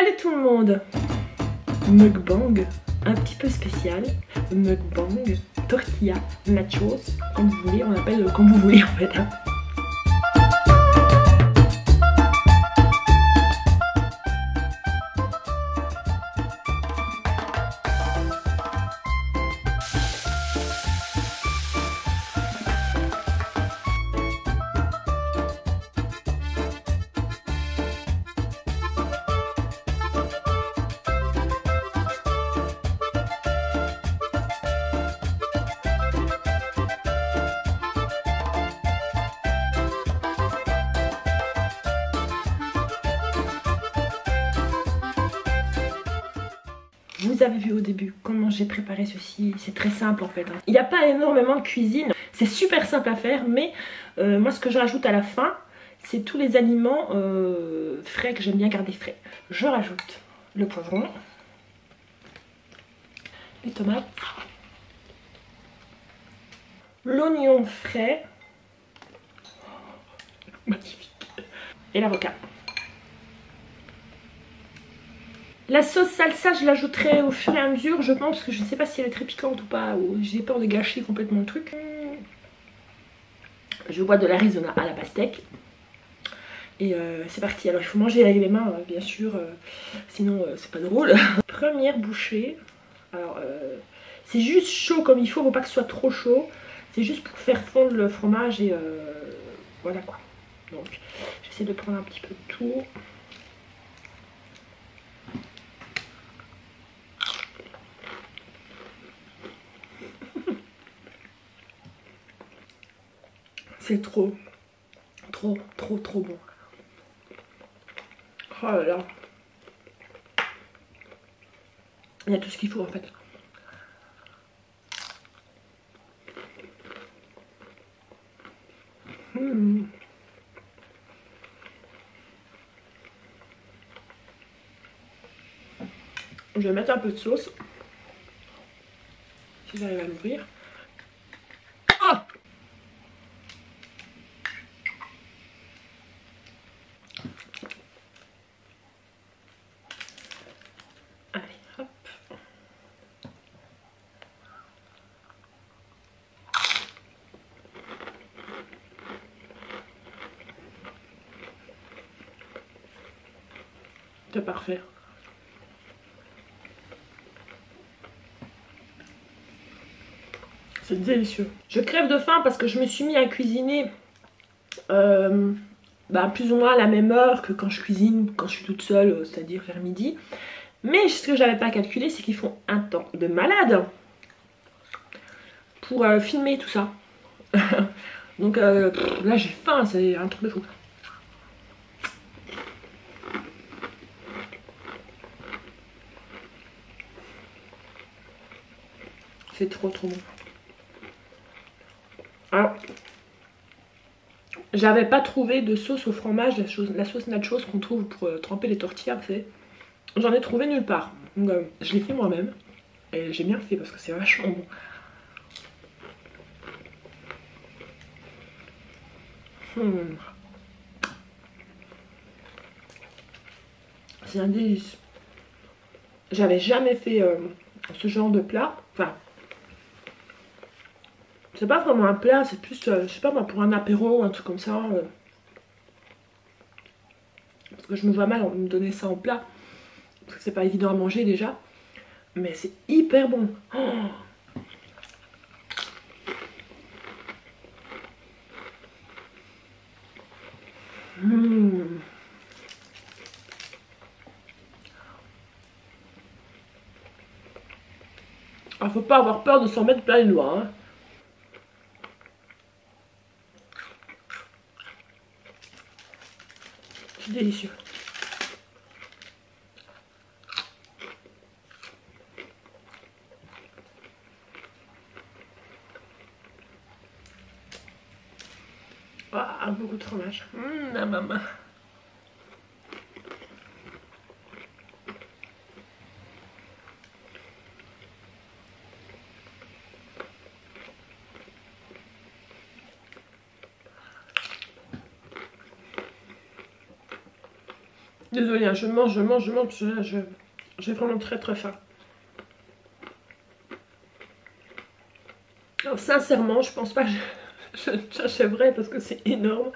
Salut tout le monde. Mukbang, un petit peu spécial. Mukbang, tortilla, nachos, comme vous voulez, on appelle comme vous voulez en fait. Vous avez vu au début comment j'ai préparé ceci, c'est très simple en fait. Il n'y a pas énormément de cuisine, c'est super simple à faire, mais moi ce que je rajoute à la fin, c'est tous les aliments frais que j'aime bien garder frais. Je rajoute le poivron, les tomates, l'oignon frais, magnifique, et l'avocat. La sauce salsa, je l'ajouterai au fur et à mesure, je pense, que je ne sais pas si elle est très piquante ou pas, ou j'ai peur de gâcher complètement le truc. Je bois de l'Arizona à la pastèque. Et c'est parti. Alors il faut manger avec les mains, bien sûr, sinon c'est pas drôle. Première bouchée. Alors c'est juste chaud comme il faut pas que ce soit trop chaud. C'est juste pour faire fondre le fromage et voilà quoi. Donc j'essaie de prendre un petit peu de tout. C'est trop bon. Oh là là. Il y a tout ce qu'il faut en fait. Je vais mettre un peu de sauce. Si j'arrive à l'ouvrir. C'est parfait. C'est délicieux. Je crève de faim parce que je me suis mis à cuisiner plus ou moins à la même heure que quand je cuisine, quand je suis toute seule, c'est-à-dire vers midi. Mais ce que j'avais pas calculé, c'est qu'ils font un temps de malade pour filmer tout ça. Donc là j'ai faim, c'est un truc de fou. C'est trop bon. Alors, j'avais pas trouvé de sauce au fromage, la sauce nachos qu'on trouve pour tremper les tortillas, vous savez. J'en ai trouvé nulle part. Donc, je l'ai fait moi-même. Et j'ai bien fait parce que c'est vachement bon. C'est un délice. J'avais jamais fait ce genre de plat. Enfin, c'est pas vraiment un plat, c'est plus, je sais pas moi, pour un apéro ou un truc comme ça. Parce que je me vois mal me donner ça en plat. Parce que c'est pas évident à manger déjà. Mais c'est hyper bon. Oh. Alors, faut pas avoir peur de s'en mettre plein les doigts. Hein. C'est délicieux. Ah, beaucoup de fromage. La maman. Désolée, hein, je mange, j'ai vraiment très très faim. Alors sincèrement, je pense pas que j'achèverai parce que c'est énorme.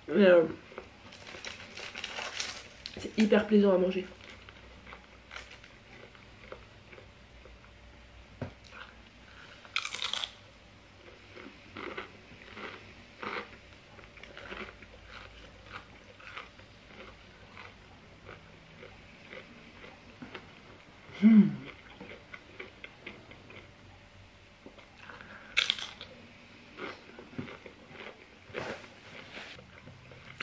Mais c'est hyper plaisant à manger.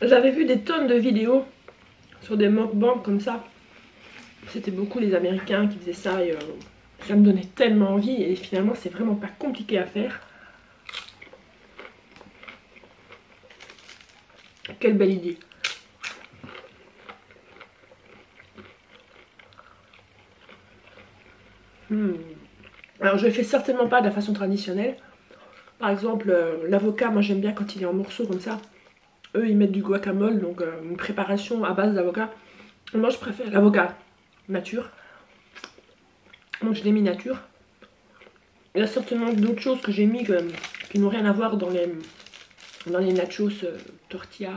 J'avais vu des tonnes de vidéos sur des mukbangs comme ça. C'était beaucoup les Américains qui faisaient ça et ça me donnait tellement envie et finalement c'est vraiment pas compliqué à faire. Quelle belle idée. Alors je le fais certainement pas de la façon traditionnelle. Par exemple l'avocat, moi j'aime bien quand il est en morceaux comme ça. Eux ils mettent du guacamole, donc une préparation à base d'avocat. Moi je préfère l'avocat nature. Donc je l'ai mis nature. Il y a certainement d'autres choses que j'ai mis qui n'ont rien à voir dans les nachos tortilla.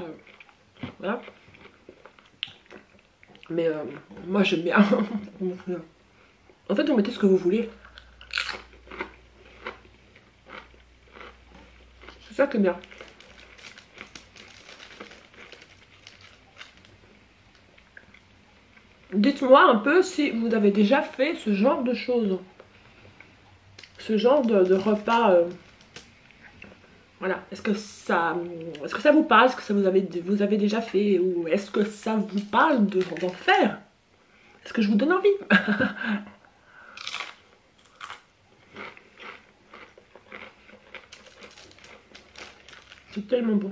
Voilà. Mais moi j'aime bien. En fait, vous mettez ce que vous voulez. C'est ça qui est bien. Dites-moi un peu si vous avez déjà fait ce genre de choses. Ce genre de repas. Voilà. Est-ce que ça vous parle? Est-ce que ça vous avez déjà fait? Ou est-ce que ça vous parle d'en faire? Est-ce que je vous donne envie? C'est tellement bon.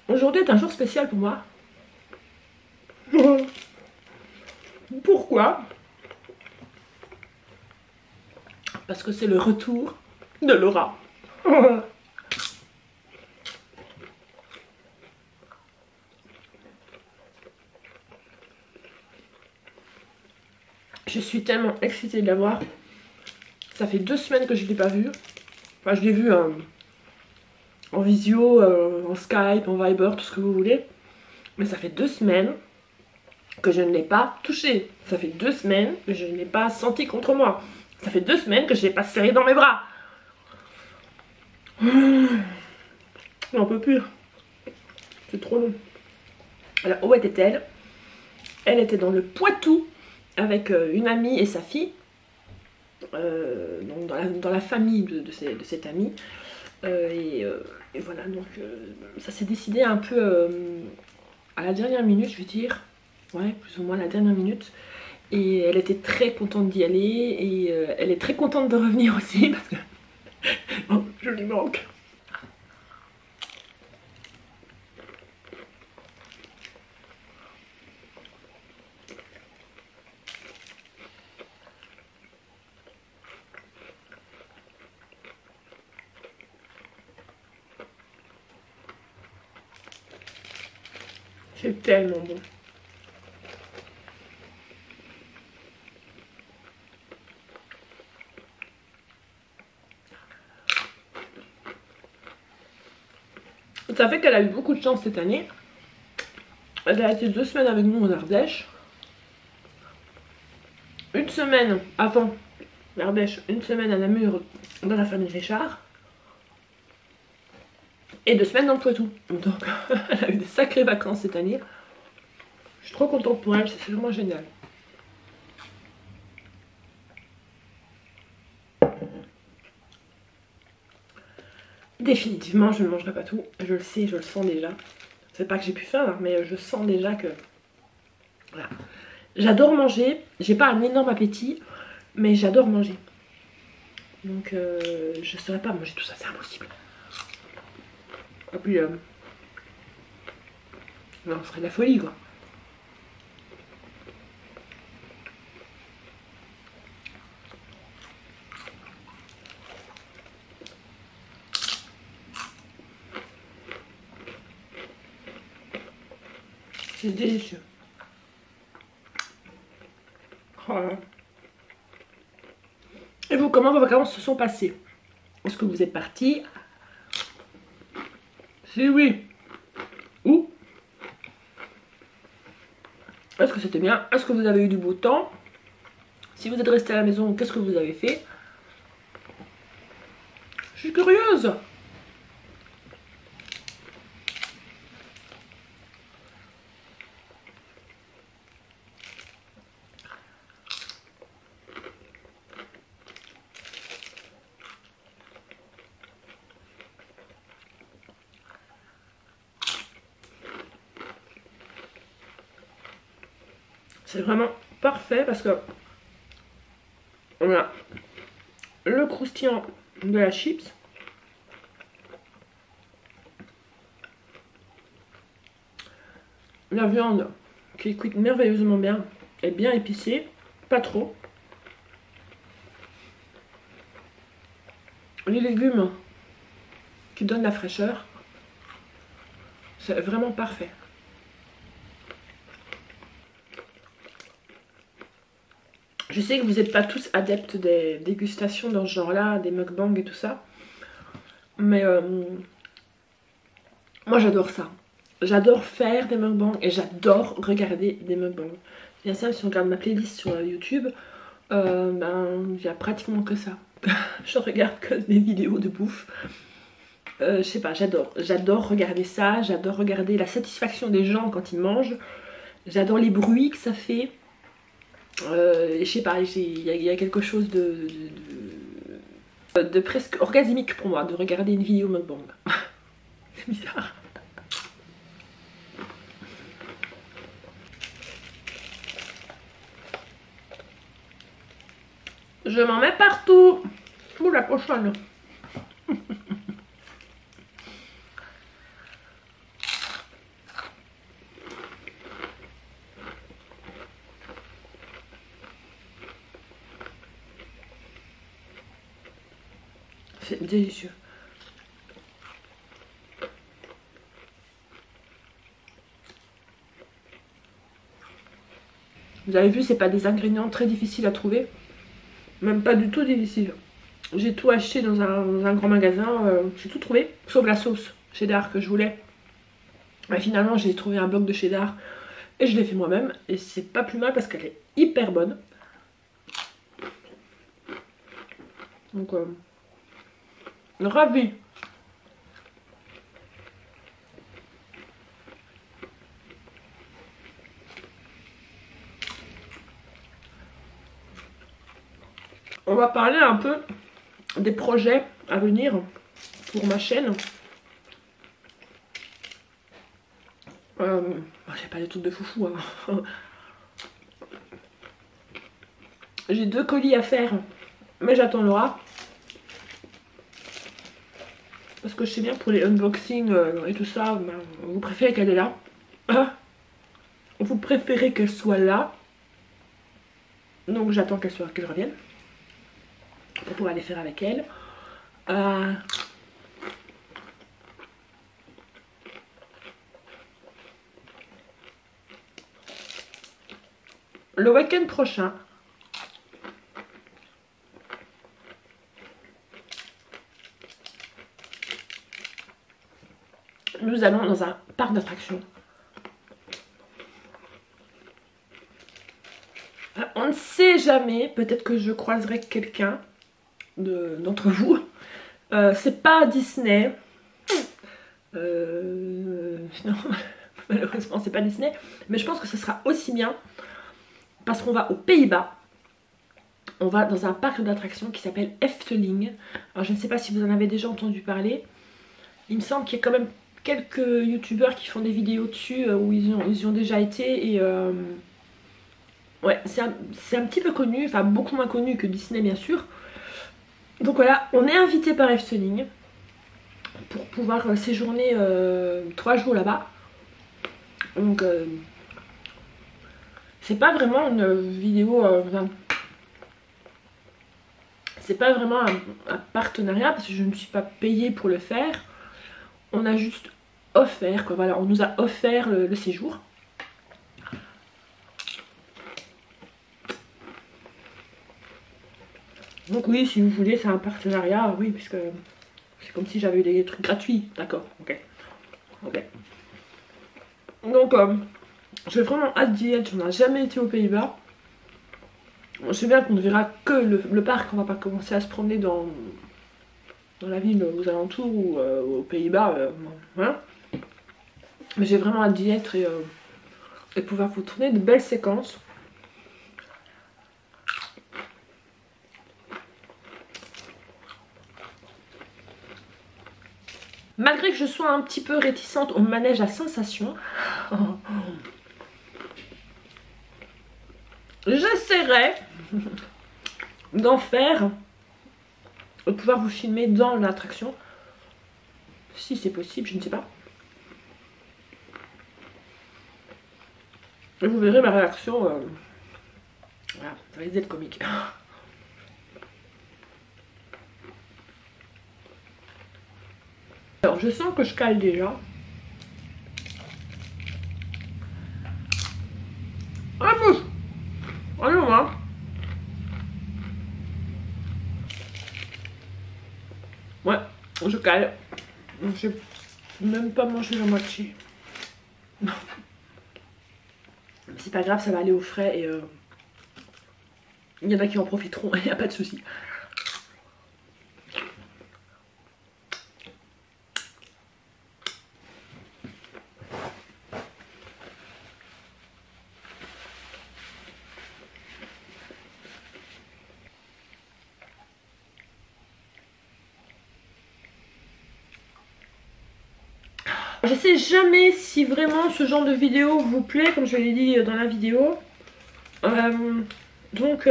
Aujourd'hui est un jour spécial pour moi. Pourquoi? Parce que c'est le retour de Laura. Je suis tellement excitée de la voir. Ça fait 2 semaines que je ne l'ai pas vue. Enfin, je l'ai vue en visio, en Skype, en Viber, tout ce que vous voulez. Mais ça fait 2 semaines que je ne l'ai pas touchée. Ça fait 2 semaines que je ne l'ai pas senti contre moi. Ça fait 2 semaines que je ne l'ai pas serré dans mes bras. J'en peux plus. C'est trop long. Alors, où était-elle? Elle était dans le Poitou avec une amie et sa fille. Donc dans la famille de cette amie. Et voilà, donc ça s'est décidé un peu à la dernière minute, je vais dire. Ouais, plus ou moins la dernière minute. Et elle était très contente d'y aller. Et elle est très contente de revenir aussi parce que oh, je lui manque. C'est tellement bon. Ça fait qu'elle a eu beaucoup de chance cette année. Elle a été 2 semaines avec nous en Ardèche. 1 semaine avant l'Ardèche, 1 semaine à Namur dans la famille Richard. Et 2 semaines dans le Poitou. Donc elle a eu des sacrées vacances cette année. Je suis trop contente pour elle, c'est vraiment génial. Définitivement je ne mangerai pas tout. Je le sais, je le sens déjà. C'est pas que j'ai plus faim hein, mais je sens déjà que... Voilà. J'adore manger, j'ai pas un énorme appétit. mais j'adore manger. Donc je ne saurais pas manger tout ça, c'est impossible. Et puis non, ce serait de la folie quoi. C'est délicieux. Oh là là. Et vous, comment vos vacances se sont passées? Est-ce que vous êtes partis? Si oui, où? Est-ce que c'était bien? Est-ce que vous avez eu du beau temps? Si vous êtes resté à la maison, qu'est-ce que vous avez fait? Je suis curieuse. C'est vraiment parfait parce que on a le croustillant de la chips, la viande qui est cuite merveilleusement bien et bien épicée, pas trop, les légumes qui donnent la fraîcheur, c'est vraiment parfait. Je sais que vous n'êtes pas tous adeptes des dégustations dans ce genre-là, des mukbangs et tout ça. Mais moi j'adore ça. J'adore faire des mukbangs et j'adore regarder des mukbangs. Bien ça, si on regarde ma playlist sur YouTube, il n'y a pratiquement que ça. Je regarde que des vidéos de bouffe. Je sais pas, j'adore regarder ça. J'adore regarder la satisfaction des gens quand ils mangent. J'adore les bruits que ça fait. Je sais pas, il y a quelque chose de presque orgasmique pour moi de regarder une vidéo mukbang. C'est bizarre. Je m'en mets partout. Ouh la cochonne. C'est délicieux. Vous avez vu, c'est pas des ingrédients très difficiles à trouver. Même pas du tout difficile. J'ai tout acheté dans un grand magasin. J'ai tout trouvé, sauf la sauce cheddar que je voulais. Et finalement, j'ai trouvé un bloc de cheddar et je l'ai fait moi-même. Et c'est pas plus mal parce qu'elle est hyper bonne. Donc, ravie. On va parler un peu des projets à venir pour ma chaîne. J'ai pas des trucs de foufou. Hein. J'ai 2 colis à faire, mais j'attends Laura. Parce que je sais bien pour les unboxings et tout ça, vous préférez qu'elle est là. Vous préférez qu'elle soit là. Donc j'attends qu'elle revienne. Pour pouvoir les faire avec elle. Le week-end prochain, nous allons dans un parc d'attractions. On ne sait jamais, peut-être que je croiserai quelqu'un d'entre vous. C'est pas Disney. Non, malheureusement c'est pas Disney. Mais je pense que ce sera aussi bien. Parce qu'on va aux Pays-Bas. On va dans un parc d'attractions qui s'appelle Efteling. Alors je ne sais pas si vous en avez déjà entendu parler. Il me semble qu'il y a quand même quelques youtubeurs qui font des vidéos dessus où ils y ont déjà été. Ouais, c'est un petit peu connu, enfin beaucoup moins connu que Disney bien sûr. Donc voilà, on est invité par Efteling pour pouvoir séjourner 3 jours là-bas. Donc c'est pas vraiment une vidéo, c'est pas vraiment un partenariat parce que je ne suis pas payée pour le faire. On a juste offert, quoi, voilà, on nous a offert le séjour. Donc oui, si vous voulez, c'est un partenariat, oui, puisque c'est comme si j'avais eu des trucs gratuits, d'accord, ok. Donc, j'ai vraiment hâte d'y être, on n'a jamais été aux Pays-Bas. Je sais bien qu'on ne verra que le parc, on va pas commencer à se promener dans la ville aux alentours ou aux Pays-Bas, voilà. Mais j'ai vraiment hâte d'y être et pouvoir vous tourner de belles séquences. Malgré que je sois un petit peu réticente au manège à sensations, j'essaierai d'en faire, de pouvoir vous filmer dans l'attraction, si c'est possible, je ne sais pas. Et vous verrez ma réaction, voilà, ça va être comique. Alors je sens que je cale déjà. Ah bouge. Allez on va. Ouais, je cale. J'ai même pas mangé la moitié. Non. C'est pas grave, ça va aller au frais et il y en a qui en profiteront, il n'y a pas de souci. Je sais jamais si vraiment ce genre de vidéo vous plaît, comme je l'ai dit dans la vidéo. Donc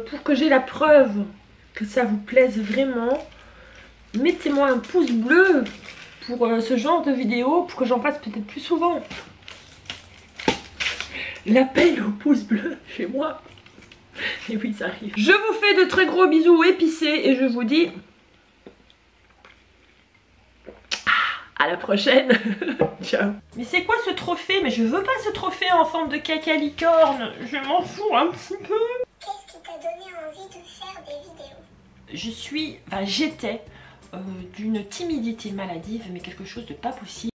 pour que j'ai la preuve que ça vous plaise vraiment, mettez-moi un pouce bleu pour ce genre de vidéo, pour que j'en fasse peut-être plus souvent. L'appel au pouce bleu chez moi. Et oui, ça arrive. Je vous fais de très gros bisous épicés et je vous dis à la prochaine. Ciao. Mais c'est quoi ce trophée? Mais je veux pas ce trophée en forme de caca licorne. Je m'en fous un petit peu. Qu'est-ce qui t'a donné envie de faire des vidéos? J'étais d'une timidité maladive, mais quelque chose de pas possible.